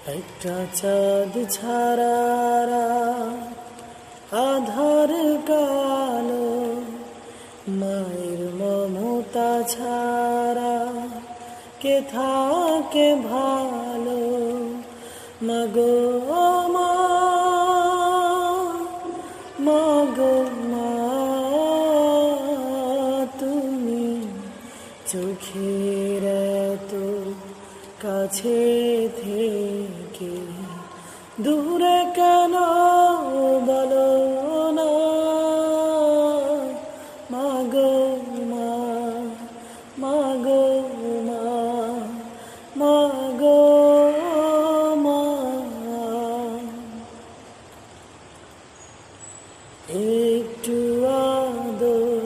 একটা চাঁদ ছাড়া আধার কালো, মায়ের মমতা ছাড়া কে থাকে ভালো। মাগো মা, মাগো মা, তুমি চোখের এত কাছে থেকে দূরে কেন বলো না। মাগো মা, মাগো মা, মাগো মা। একটু আদর,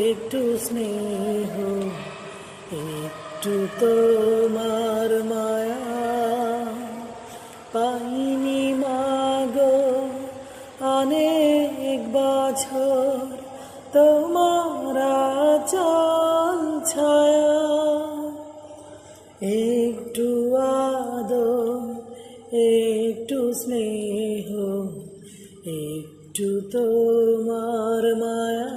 একটু স্নেহ, একটু তোমার মায়া পাইনি মাগো অনেক বছর, তোমার আঁচল ছায়া। একটু আদর, একটু স্নেহ, একটু তোমার মায়া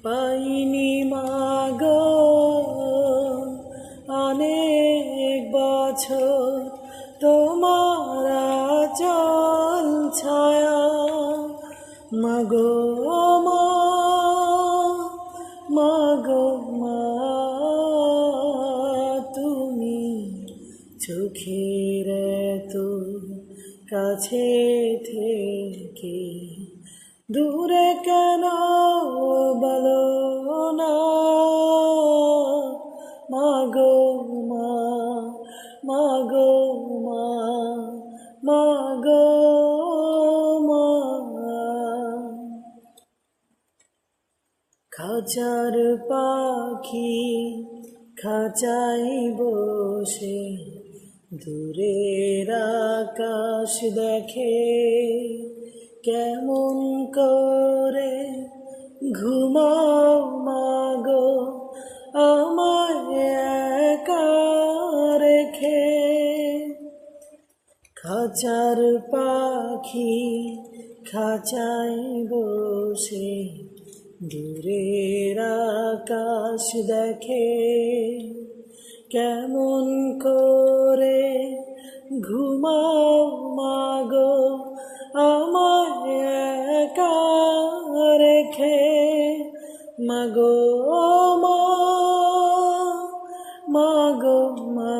পাইনি মাগো অনেক বছর, তোমার আঁচল ছায়া। মাগো মা, মাগো মা, তুমি চোখের এত কাছে থেকে দূরে কেন বলো না। মাগো মা, মাগো মা, মাগো মা। খাঁচার পাখি খাঁচাই বসে দূরের আকাশ দেখে, কেমন করে ঘুমাও মাগো আমায় একা রেখে। খাঁচার পাখি খাঁচাই বসে দূরের আকাশ দেখে, কেমন করে ঘুমাও মাগো আমায় একা রেখে। মাগো মা, মাগো মা,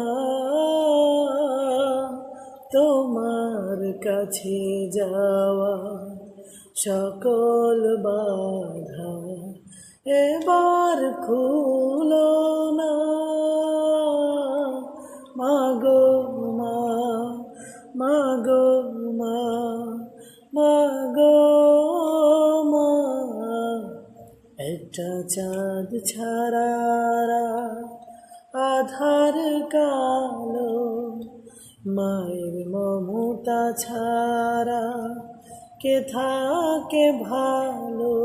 তোমার কাছে যাওয়া সকল বাধা এবার খুলো না। মাগো মা, মাগো মা, মাগো মা। একটা চাঁদ ছাড়া আধার কালো, মায়ের মমতা ছাড়া কে থাকে ভালো।